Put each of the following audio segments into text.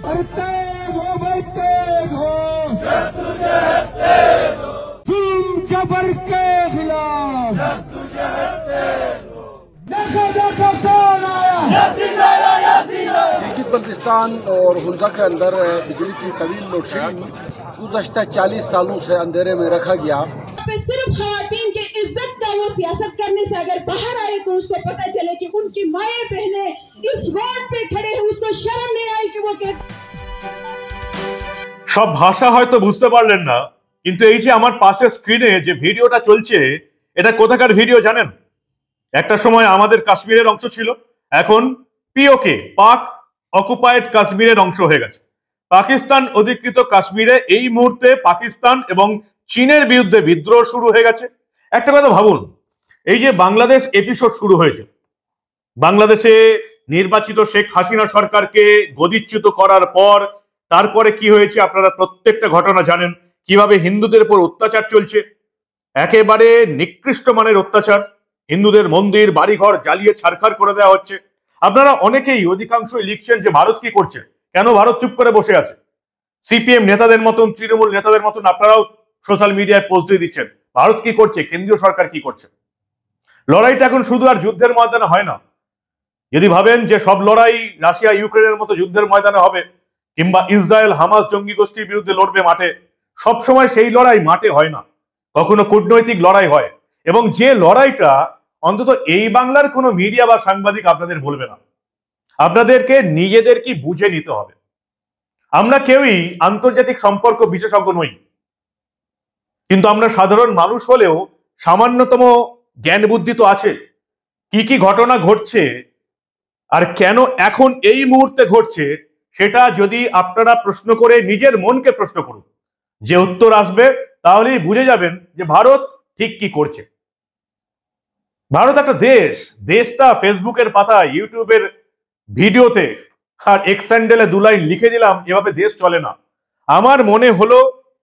अरे तेज हो भाई, तेज हो, जुल्म जबर के खिलाफ। देखो देखो कौन आया। बल्तिस्तान और हुंजा के अंदर बिजली की तवील लोड शेडिंग गुज़श्ता 40 सालों से अंधेरे में रखा गया। सिर्फ खवातीन की इज्जत का वो सियासत करने से अगर बाहर आए तो उसको पता चले कि उनकी माएं बहनें इस रोड पे खड़े हैं, उसको शर्म नहीं आई कि वो सब भाषा হয়তো বুঝতে পারলেন না, কিন্তু এই যে আমার পাশে স্ক্রিনে যে ভিডিওটা চলছে এটা কোথাকার ভিডিও জানেন? একটা সময় আমাদের কাশ্মীরের অংশ ছিল, এখন পিওকে পাক অকুপায়েড কাশ্মীরের অংশ হয়ে গেছে। পাকিস্তান অধিকৃত কাশ্মীরে এই মুহূর্তে পাকিস্তান এবং চীনের বিরুদ্ধে বিদ্রোহ শুরু হয়ে গেছে। একটা কথা ভাবুন, এই যে বাংলাদেশ এপিসোড শুরু হয়েছে, বাংলাদেশে নির্বাচিত শেখ হাসিনা সরকারকে গদিচ্যুত করার পর তারপরে কি হয়েছে আপনারা প্রত্যেকটা ঘটনা জানেন। কিভাবে হিন্দুদের উপর অত্যাচার চলছে, একেবারে নিকৃষ্ট মানের অত্যাচার। হিন্দুদের মন্দির বাড়িঘর জ্বালিয়ে ছারখার করে দেওয়া হচ্ছে। আপনারা অনেকেই অধিকাংশই লিখছেন যে ভারত কি করছে, কেন ভারত চুপ করে বসে আছে। সিপিএম নেতাদের মতন, তৃণমূল নেতাদের মতন আপনারাও সোশ্যাল মিডিয়ায় পোস্ট দিয়ে দিচ্ছেন ভারত কি করছে, কেন্দ্রীয় সরকার কি করছে। লড়াইটা এখন শুধু আর যুদ্ধের ময়দানে হয় না। যদি ভাবেন যে সব লড়াই রাশিয়া ইউক্রেনের মতো যুদ্ধের ময়দানে হবে, কিংবা ইসরায়েল হামাস জঙ্গি গোষ্ঠীর বিরুদ্ধে লড়বে মাঠে, সবসময় সেই লড়াই মাঠে হয় না, কখনো কূটনৈতিক লড়াই হয়। এবং যে লড়াইটা অন্তত এই বাংলার কোনো মিডিয়া বা সাংবাদিক আপনাদের বলবে না। আপনাদেরকে নিজেদের কি বুঝে নিতে হবে। আমরা কেউই আন্তর্জাতিক সম্পর্ক বিশেষজ্ঞ নই, কিন্তু আমরা সাধারণ মানুষ হলেও সামান্যতম জ্ঞান বুদ্ধি তো আছে। কি কি ঘটনা ঘটছে আর কেন এখন এই মুহূর্তে ঘটছে, সেটা যদি আপনারা প্রশ্ন করে নিজের মনকে প্রশ্ন করুন, যে উত্তর আসবে তাহলেই বুঝে যাবেন যে ভারত ঠিক কি করছে। ভারত একটা দেশ, দেশটা ফেসবুকের পাতায়, ইউটিউবের ভিডিওতে আর এক্স হ্যান্ডেলে 2 লাইন লিখে দিলাম, এভাবে দেশ চলে না। আমার মনে হলো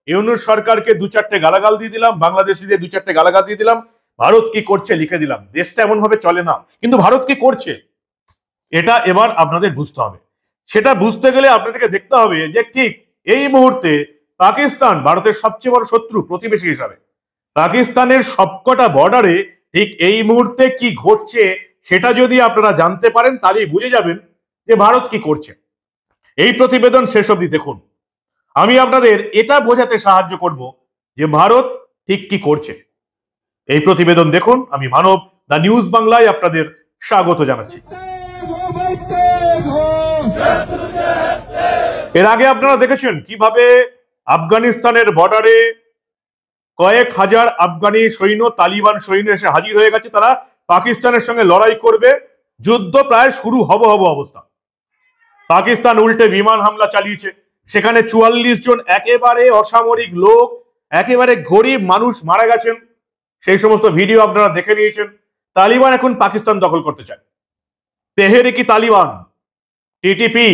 ইউনূস সরকারকে 2-4টে গালাগাল দিয়ে দিলাম, বাংলাদেশিদের 2-4টে গালাগাল দিয়ে দিলাম, ভারত কি করছে লিখে দিলাম। দেশটা এমন ভাবে চলে না। কিন্তু ভারত কি করছে এটা এবার আপনাদের বুঝতে হবে। সেটা বুঝতে গেলে আপনাদেরকে দেখতে হবে যে ঠিক এই মুহূর্তে পাকিস্তান ভারতের সবচেয়ে বড় শত্রু, প্রতিবেশী হিসাবে পাকিস্তানের সবকটা বর্ডারে ঠিক এই মুহূর্তে কি ঘটছে সেটা যদি আপনারা জানতে পারেন তাহলেই বুঝে যাবেন যে ভারত কি করছে। এই প্রতিবেদন শেষ অবধি দেখুন, আমি আপনাদের এটা বোঝাতে সাহায্য করব যে ভারত ঠিক কি করছে। এই প্রতিবেদন দেখুন। আমি মানব, দ্য নিউজ বাংলায় আপনাদের স্বাগত জানাচ্ছি। এর আগে আপনারা দেখেছেন কিভাবে আফগানিস্তানের বর্ডারে কয়েক হাজার আফগানি সৈন্য, তালিবান সৈন্য এসে হাজির হয়ে গেছে। তারা পাকিস্তানের সঙ্গে লড়াই করবে, যুদ্ধ প্রায় শুরু হব অবস্থা। পাকিস্তান উল্টে বিমান হামলা চালিয়েছে, সেখানে 44 জন একেবারে অসামরিক লোক, একেবারে গরিব মানুষ মারা গেছেন। সেই সমস্ত ভিডিও আপনারা দেখে নিয়েছেন। তালিবান এখন পাকিস্তান দখল করতে চায়। তেহরিকি তালিবান, টিটিপি,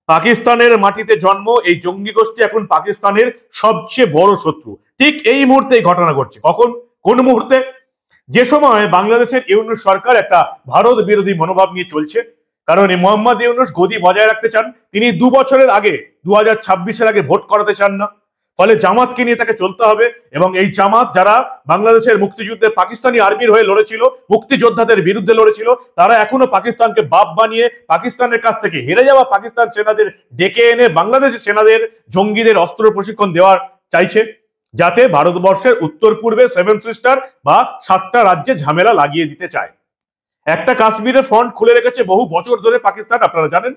পাকিস্তানের মাটিতে জন্ম এই জঙ্গি গোষ্ঠী এখন পাকিস্তানের সবচেয়ে বড় শত্রু। ঠিক এই মুহূর্তে এই ঘটনা ঘটছে। কখন, কোন মুহূর্তে? যে সময় বাংলাদেশের ইউনূস সরকার একটা ভারত বিরোধী মনোভাব নিয়ে চলছে, কারণ এই মোহাম্মদ ইউনূস গদি বজায় রাখতে চান। তিনি 2 বছরের আগে 2026-এর আগে ভোট করাতে চান না, ফলে জামাতকে নিয়ে তাকে চলতে হবে। এবং এই জামাত যারা বাংলাদেশের মুক্তিযুদ্ধে পাকিস্তানি আর্মির হয়ে লড়েছিল, মুক্তিযোদ্ধাদের বিরুদ্ধে লড়েছিল, তারা এখনো পাকিস্তানকে বাপ বানিয়ে পাকিস্তানের কাছ থেকে হেরে যাওয়া পাকিস্তান সেনাদের ডেকে এনে বাংলাদেশের সেনাদের জঙ্গিদের অস্ত্র প্রশিক্ষণ দেওয়ার চাইছে, যাতে ভারতবর্ষের উত্তর পূর্বে 7 সিস্টার বা 7টা রাজ্যে ঝামেলা লাগিয়ে দিতে চায়। একটা কাশ্মীরের ফ্রন্ট খুলে রেখেছে বহু বছর ধরে পাকিস্তান, আপনারা জানেন।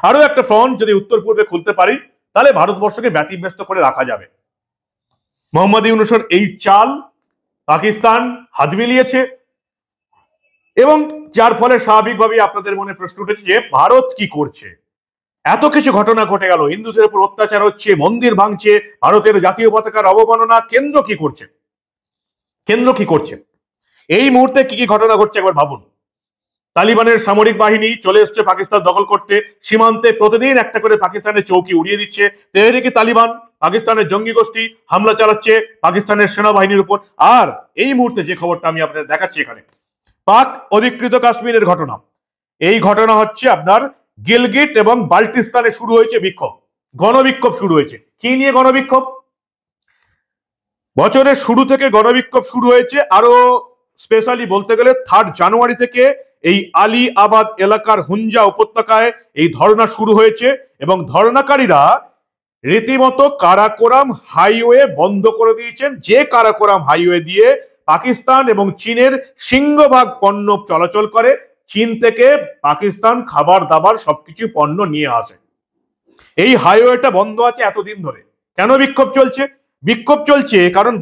আরো একটা ফ্রন্ট যদি উত্তর পূর্বে খুলতে পারি তাহলে ভারতবর্ষকে ব্যতিব্যস্ত করে রাখা যাবে। মোহাম্মদ ইউনূসের এই চাল পাকিস্তান হাত মিলিয়েছে, এবং যার ফলে স্বাভাবিকভাবেই আপনাদের মনে প্রশ্ন উঠেছে যে ভারত কি করছে। এত কিছু ঘটনা ঘটে গেল, হিন্দুদের উপর অত্যাচার হচ্ছে, মন্দির ভাঙছে, ভারতের জাতীয় পতাকার অবমাননা, কেন্দ্র কি করছে? কেন্দ্র কি করছে? এই মুহূর্তে কি কি ঘটনা ঘটছে একবার ভাবুন। তালিবানের সামরিক বাহিনী চলে এসছে পাকিস্তান দখল করতে, সীমান্তে প্রতিদিন একটা করে পাকিস্তানের চৌকি উড়িয়ে দিচ্ছে। তেহরিকি তালিবান, পাকিস্তানের জঙ্গি গোষ্ঠী হামলা চালাচ্ছে পাকিস্তানের সেনাবাহিনীর উপর। আর এই মুহূর্তে যে খবরটা আমি আপনাদের দেখাচ্ছি এখানে, পাক অধিকৃত কাশ্মীরের ঘটনা। এই ঘটনা হচ্ছে আপনার গিলগিট এবং বাল্টিস্তানে শুরু হয়েছে বিক্ষোভ, গণবিক্ষোভ শুরু হয়েছে। কি নিয়ে গণবিক্ষোভ? বছরের শুরু থেকে গণবিক্ষোভ শুরু হয়েছে, আরো স্পেশালি বলতে গেলে 3 জানুয়ারি থেকে এই আলী আবাদ এলাকার হুঞ্জা উপত্যকায় এই ধর্ণা শুরু হয়েছে এবং ধর্ণাকারীরা রীতিমতো কারাকোরাম হাইওয়ে বন্ধ করে দিয়েছেন, যে কারাকোরাম হাইওয়ে দিয়ে পাকিস্তান এবং চীনের সিংহভাগ পণ্য চলাচল করে। চীন থেকে পাকিস্তান খাবার দাবার সবকিছু পণ্য নিয়ে আসে। এই হাইওয়েটা বন্ধ আছে এতদিন ধরে। কেন বিক্ষোভ চলছে? বিক্ষোভ চলছে কারণ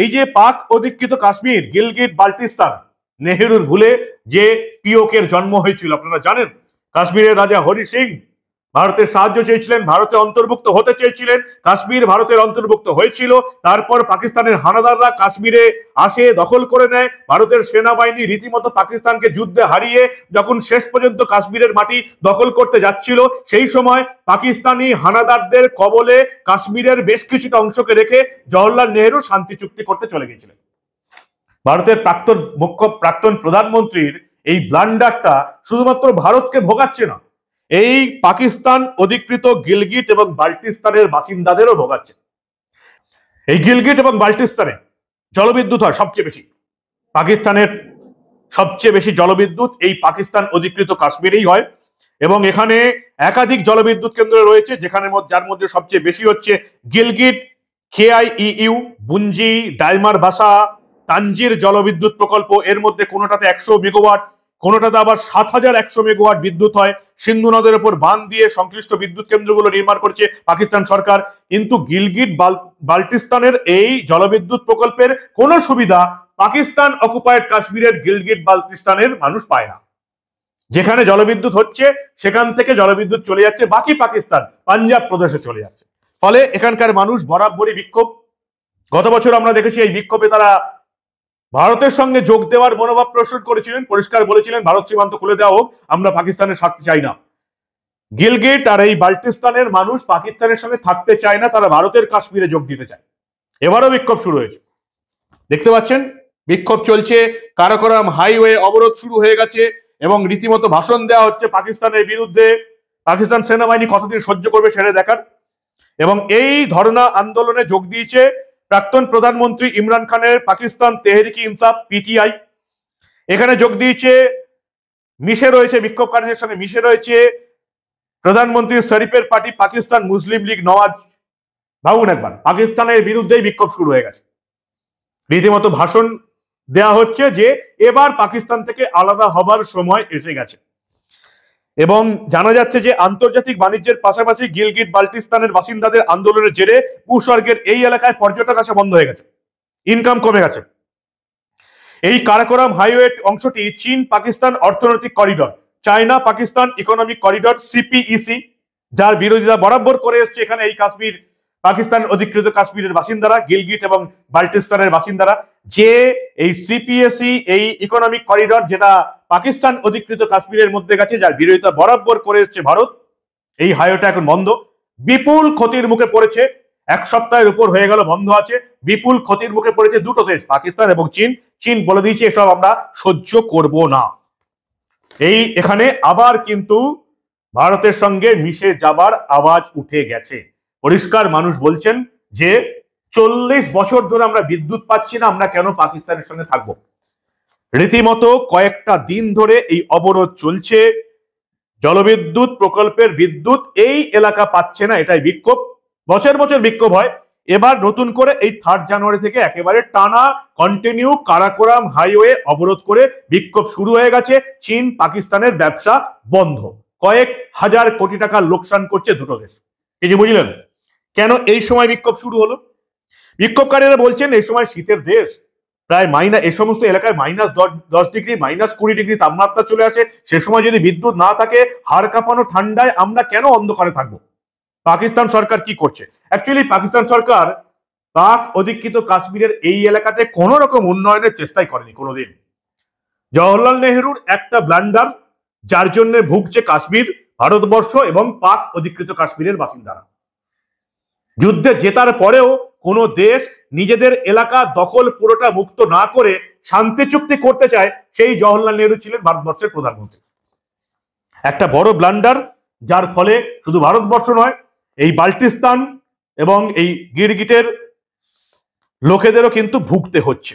এই যে পাক অধিকৃত কাশ্মীর, গিলগিট বাল্টিস্তান, নেহেরুর ভুলে যে পিওকের জন্ম হয়েছিল আপনারা জানেন। কাশ্মীরের রাজা হরি সিং ভারতের সাহায্য চেয়েছিলেন, ভারতে অন্তর্ভুক্ত হতে চেয়েছিলেন, কাশ্মীর ভারতের অন্তর্ভুক্ত হয়েছিল। তারপর পাকিস্তানের হানাদাররা কাশ্মীরে আসে, দখল করে নেয়। ভারতের সেনাবাহিনী রীতিমতো পাকিস্তানকে যুদ্ধে হারিয়ে যখন শেষ পর্যন্ত কাশ্মীরের মাটি দখল করতে যাচ্ছিল, সেই সময় পাকিস্তানি হানাদারদের কবলে কাশ্মীরের বেশ কিছুটা অংশকে রেখে জওহরলাল নেহেরু শান্তি চুক্তি করতে চলে গেছিলেন। ভারতের প্রাক্তন প্রধানমন্ত্রীর এই ব্লান্ডারটা শুধুমাত্র ভারতকে ভোগাচ্ছে না, এই পাকিস্তান অধিকৃত গিলগিট এবং বাল্টিস্তানের বাসিন্দাদেরও ভোগাচ্ছে। এই গিলগিট এবং বাল্টিস্তানে জলবিদ্যুৎ হয় সবচেয়ে বেশি। পাকিস্তানের সবচেয়ে বেশি জলবিদ্যুৎ এই পাকিস্তান অধিকৃত কাশ্মীরেই হয় এবং এখানে একাধিক জলবিদ্যুৎ কেন্দ্র রয়েছে, যেখানে যার মধ্যে সবচেয়ে বেশি হচ্ছে গিলগিট KIEU, বুঞ্জি, ডাইমার বাসা, তানজির জলবিদ্যুৎ প্রকল্প। এর মধ্যে কোনোটাতে 100 মেগাওয়াট, কোনোটাতে আবার 7100 মেগাওয়াট বিদ্যুৎ হয়। সিন্ধু নদের উপর বাঁধ দিয়ে সংশ্লিষ্ট বিদ্যুৎ কেন্দ্রগুলো নির্মাণ করছে পাকিস্তান সরকার। কিন্তু গিলগিট বাল্টিস্তানের এই জলবিদ্যুৎ প্রকল্পের কোনো সুবিধা পাকিস্তান অকুপায়েড কাশ্মীরের গিলগিট বাল্টিস্তানের মানুষ পায় না। যেখানে জলবিদ্যুৎ হচ্ছে সেখান থেকে জলবিদ্যুৎ চলে যাচ্ছে বাকি পাকিস্তান, পাঞ্জাব প্রদেশে চলে যাচ্ছে। ফলে এখানকার মানুষ বরাবরই বিক্ষোভ। গত বছর আমরা দেখেছি এই বিক্ষোভে তারা ভারতের সঙ্গে যোগ দেওয়ার মনোভাব প্রদর্শন করেছিলেন, পরিষ্কার বলেছিলেন ভারত সীমান্ত খুলে দেওয়া হোক, আমরা পাকিস্তানের থাকতে চাই না। গিলগিট আর এই বাল্টিস্তানের মানুষ পাকিস্তানের সঙ্গে থাকতে চায় না, তারা ভারতের কাশ্মীরে যোগ দিতে চায়। এবারও বিক্ষোভ শুরু হয়েছে, দেখতে পাচ্ছেন বিক্ষোভ চলছে। কারাকোরাম হাইওয়ে অবরোধ শুরু হয়ে গেছে এবং রীতিমতো ভাষণ দেওয়া হচ্ছে পাকিস্তানের বিরুদ্ধে। পাকিস্তান সেনাবাহিনী কতদিন সহ্য করবে সেটা দেখার। এবং এই ধর্ণা আন্দোলনে যোগ দিয়েছে প্রাক্তন প্রধানমন্ত্রী ইমরান খানের পাকিস্তান তেহরিক ইনসাফ PTI। এখানে যোগ দিয়েছে, মিশে রয়েছে বিক্ষোভকারীদের সঙ্গে, মিশে রয়েছে প্রধানমন্ত্রী শরীফের পার্টি পাকিস্তান মুসলিম লীগ নওয়াজ। ভাবুন একবার, পাকিস্তানের বিরুদ্ধেই বিক্ষোভ শুরু হয়ে গেছে। রীতিমতো ভাষণ দেয়া হচ্ছে যে এবার পাকিস্তান থেকে আলাদা হবার সময় এসে গেছে। এবং জানা যাচ্ছে যে আন্তর্জাতিক বাণিজ্যের পাশাপাশি গিলগিট বাল্টিস্তানের বাসিন্দাদের আন্দোলনের জেরে ভূস্বর্গের এই এলাকায় পর্যটক আসা বন্ধ হয়ে গেছে, ইনকাম কমে গেছে। এই কারাকোরাম হাইওয়ে অংশটি চীন পাকিস্তান অর্থনৈতিক corridor, China Pakistan economic corridor CPEC, যার বিরোধিতা বরাবর করে এসছে এখানে এই কাশ্মীর পাকিস্তান অধিকৃত কাশ্মীরের বাসিন্দারা, গিলগিট এবং বাল্টিস্তানের বাসিন্দারা। যে এই CPEC, এই ইকোনমিক করিডর যেটা পাকিস্তান অধিকৃত কাশ্মীরের মধ্যে গেছে, যার বিরোধিতা বরাবর করে এসছে ভারত, এই হাইওয়েটা এখন বন্ধ। বিপুল ক্ষতির মুখে পড়েছে, 1 সপ্তাহের উপর হয়ে গেল বন্ধ আছে। বিপুল ক্ষতির মুখে পড়েছে দুটো দেশ, পাকিস্তান এবং চীন। চীন বলে দিয়েছে এসব আমরা সহ্য করব না। এই এখানে আবার কিন্তু ভারতের সঙ্গে মিশে যাবার আওয়াজ উঠে গেছে। পরিষ্কার মানুষ বলছেন যে 40 বছর ধরে আমরা বিদ্যুৎ পাচ্ছি না, আমরা কেন পাকিস্তানের সঙ্গে থাকবো। রীতিমতো কয়েকটা দিন ধরে এই অবরোধ চলছে। জলবিদ্যুৎ প্রকল্পের বিদ্যুৎ এই এলাকা পাচ্ছে না, এটাই বিক্ষোভ। বছর বছর বিক্ষোভ হয়, এবার নতুন করে এই 3 জানুয়ারি থেকে একেবারে টানা কন্টিনিউ কারাকোরাম হাইওয়ে অবরোধ করে বিক্ষোভ শুরু হয়ে গেছে। চীন পাকিস্তানের ব্যবসা বন্ধ, কয়েক হাজার কোটি টাকা লোকসান করছে দুটো দেশ। এই যে বুঝলেন কেন এই সময় বিক্ষোভ শুরু হলো। বিক্ষোভকারীরা বলছেন এই সময় শীতের দেশ, প্রায় এই সমস্ত এলাকায় -10 ডিগ্রি -20 ডিগ্রি তাপমাত্রা চলে আসে। সে সময় যদি বিদ্যুৎ না থাকে, হাড় কাঁপানো ঠান্ডায় আমরা কেন অন্ধকারে থাকবো। পাকিস্তান সরকার কি করছে? অ্যাকচুয়ালি পাকিস্তান সরকার পাক অধিকৃত কাশ্মীরের এই এলাকাতে কোন রকম উন্নয়নের চেষ্টাই করেনি কোনোদিন। জওহরলাল নেহরুর একটা ব্লান্ডার, যার জন্য ভুগছে কাশ্মীর, ভারতবর্ষ এবং পাক অধিকৃত কাশ্মীরের বাসিন্দারা। যুদ্ধে জেতার পরেও কোন দেশ নিজেদের এলাকা দখল পুরোটা মুক্ত না করে শান্তি চুক্তি করতে চায়, সেই জওহরলাল নেহরু ছিলেন ভারতবর্ষের প্রধানমন্ত্রী। একটা বড় ব্লান্ডার যার ফলে শুধু ভারতবর্ষ নয়, এই বাল্টিস্তান এবং এই গিরগিটের লোকেদেরও কিন্তু ভুগতে হচ্ছে।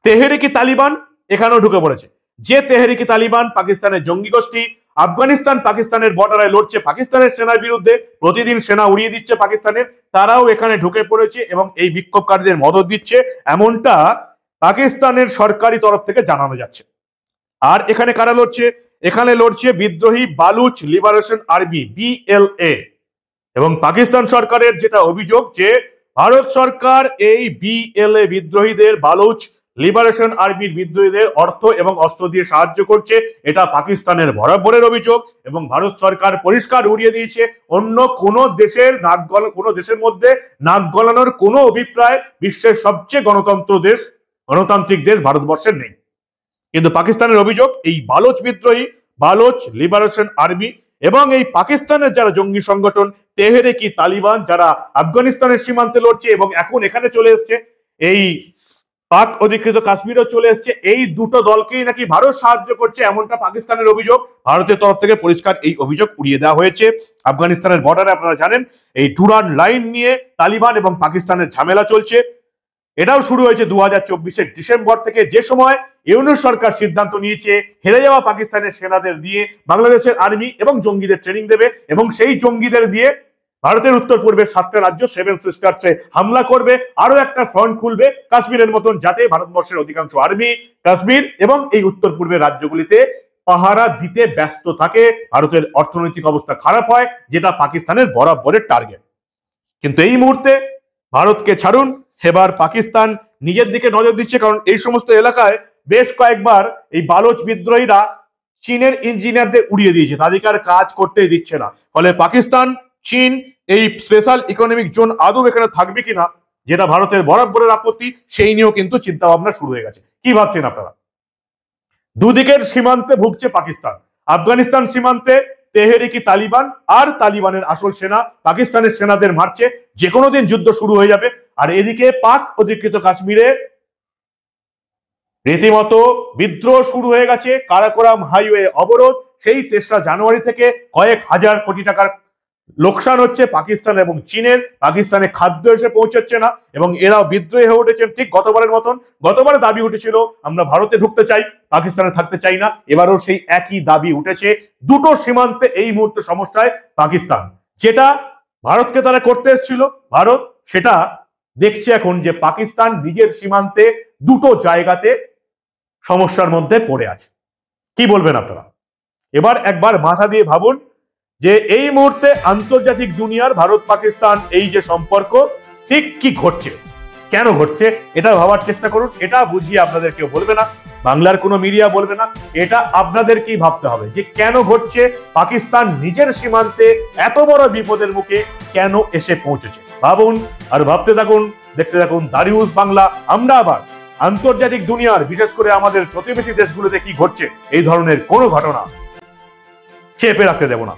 তেহরিকি তালিবান এখানেও ঢুকে পড়েছে। যে তেহরিকি তালিবান পাকিস্তানের জঙ্গি গোষ্ঠী, আফগানিস্তান পাকিস্তানের বর্ডারে লড়ছে পাকিস্তানের সেনার বিরুদ্ধে, প্রতিদিন সেনা উড়িয়ে দিচ্ছে পাকিস্তানের, তারাও এখানে ঢুকে পড়েছে এবং এই বিক্ষোভকারীদের মদত দিচ্ছে, এমনটা পাকিস্তানের সরকারি তরফ থেকে জানানো যাচ্ছে। আর এখানে কারা লড়ছে? এখানে লড়ছে বিদ্রোহী বালুচ লিবারেশন আর্মি, BLA। এবং পাকিস্তান সরকারের যেটা অভিযোগ যে ভারত সরকার এই BLA বিদ্রোহীদের, বালুচ লিবারেশন আর্মির বিদ্রোহীদের অর্থ এবং অস্ত্র দিয়ে সাহায্য করছে, এটা পাকিস্তানের বরাবরের অভিযোগ। এবং ভারত সরকার পরিষ্কার উড়িয়ে দিয়েছে, অন্য কোন দেশের কোন দেশের মধ্যে নাক গলানোর কোনো অভিপ্রায় বিশ্বের সবচেয়ে গণতান্ত্রিক দেশ ভারতবর্ষের নেই। কিন্তু পাকিস্তানের অভিযোগ এই বালুচ বিদ্রোহী, বালুচ লিবারেশন আর্মি এবং এই পাকিস্তানের যারা জঙ্গি সংগঠন তেহরিকি তালিবান, যারা আফগানিস্তানের সীমান্তে লড়ছে এবং এখন এখানে চলে এসছে, এই পাক অধিকৃত কাশ্মীরও চলে এসছে, এই দুটো দলকেই নাকি ভারত সাহায্য করছে, এমনটা পাকিস্তানের অভিযোগ। ভারতের তরফ থেকে পরিষ্কার এই অভিযোগ উড়িয়ে দেওয়া হয়েছে। আফগানিস্তানের বর্ডারে আপনারা জানেন এই ডুরান্ড লাইন নিয়ে তালিবান এবং পাকিস্তানের ঝামেলা চলছে। এটাও শুরু হয়েছে 2024-এর ডিসেম্বর থেকে, যে সময় ইউনূস সরকার সিদ্ধান্ত নিয়েছে হেরে যাওয়া পাকিস্তানের সেনাদের দিয়ে বাংলাদেশের আর্মি এবং জঙ্গিদের ট্রেনিং দেবে এবং সেই জঙ্গিদের দিয়ে ভারতের উত্তর পূর্বের 7টা রাজ্য, 7 সিস্টার্সে হামলা করবে, আরো একটা ফ্রন্ট খুলবে কাশ্মীরের মতন, যাতে ভারতবর্ষের অধিকাংশ আর্মি কাশ্মীর এবং এই উত্তর পূর্বের রাজ্যগুলিতে পাহারা দিতে ব্যস্ত থাকে, ভারতের অর্থনৈতিক অবস্থা খারাপ হয়, যেটা পাকিস্তানের বরাবরের টার্গেট। কিন্তু এই মুহূর্তে ভারতকে ছাড়ুন, এবার পাকিস্তান নিজের দিকে নজর দিচ্ছে, কারণ এই সমস্ত এলাকায় বেশ কয়েকবার এই বালুচ বিদ্রোহীরা চীনের ইঞ্জিনিয়ারদের উড়িয়ে দিয়েছে, তাদেরকে আর কাজ করতেই দিচ্ছে না। ফলে পাকিস্তান, চীন এই স্পেশাল ইকোনমিক জোন আদৌ এখানে থাকবে কিনা, যেটা ভারতের বরাবরের আপত্তি, সেই নিয়েও কিন্তু চিন্তা ভাবনা শুরু হয়ে গেছে। কি ভাবছেন আপনারা? দুদিকের সীমান্তে ভুগছে পাকিস্তান। আফগানিস্তান সীমান্তে তেহরিকি তালিবান আর তালিবানের আসল সেনা পাকিস্তানের সেনাদের মারছে, যে কোনো দিন যুদ্ধ শুরু হয়ে যাবে। আর এদিকে পাক অধিকৃত কাশ্মীরে রীতিমতো বিদ্রোহ শুরু হয়ে গেছে, কারাকোরাম হাইওয়ে অবরোধ, সেই 3রা জানুয়ারি থেকে কয়েক হাজার কোটি টাকার লোকসান হচ্ছে পাকিস্তান এবং চীনের। পাকিস্তানে খাদ্য এসে পৌঁছাচ্ছে না এবং এরাও বিদ্রোহী হয়ে উঠেছেন ঠিক গতবারের মতন। গতবারে দাবি উঠেছিল আমরা ভারতে ঢুকতে চাই, পাকিস্তানে থাকতে চাই না, এবারও সেই একই দাবি উঠেছে। দুটো সীমান্তে এই মুহূর্তে সমস্যায় পাকিস্তান, যেটা ভারতকে তারা করতে এসেছিল, ভারত সেটা দেখছে এখন যে পাকিস্তান নিজের সীমান্তে দুটো জায়গাতে সমস্যার মধ্যে পড়ে আছে। কি বলবেন আপনারা? এবার একবার মাথা দিয়ে ভাবুন যে এই মুহূর্তে আন্তর্জাতিক দুনিয়ার ভারত পাকিস্তান এই যে সম্পর্ক, ঠিক কি ঘটছে, কেন ঘটছে, এটা ভাবার চেষ্টা করুন। এটা বুঝিয়ে আপনাদের কেউ বলবে না, বাংলার কোনো মিডিয়া বলবে না, এটা আপনাদেরকেই ভাবতে হবে যে কেন ঘটছে, পাকিস্তান নিজের সীমান্তে এত বড় বিপদের মুখে কেন এসে পৌঁছেছে। ভাবুন আর ভাবতে থাকুন, দেখতে থাকুন দারিউস বাংলা। আমরা আবার আন্তর্জাতিক দুনিয়ার, বিশেষ করে আমাদের প্রতিবেশী দেশগুলোতে কি ঘটছে, এই ধরনের কোনো ঘটনা চেপে রাখতে দেব না।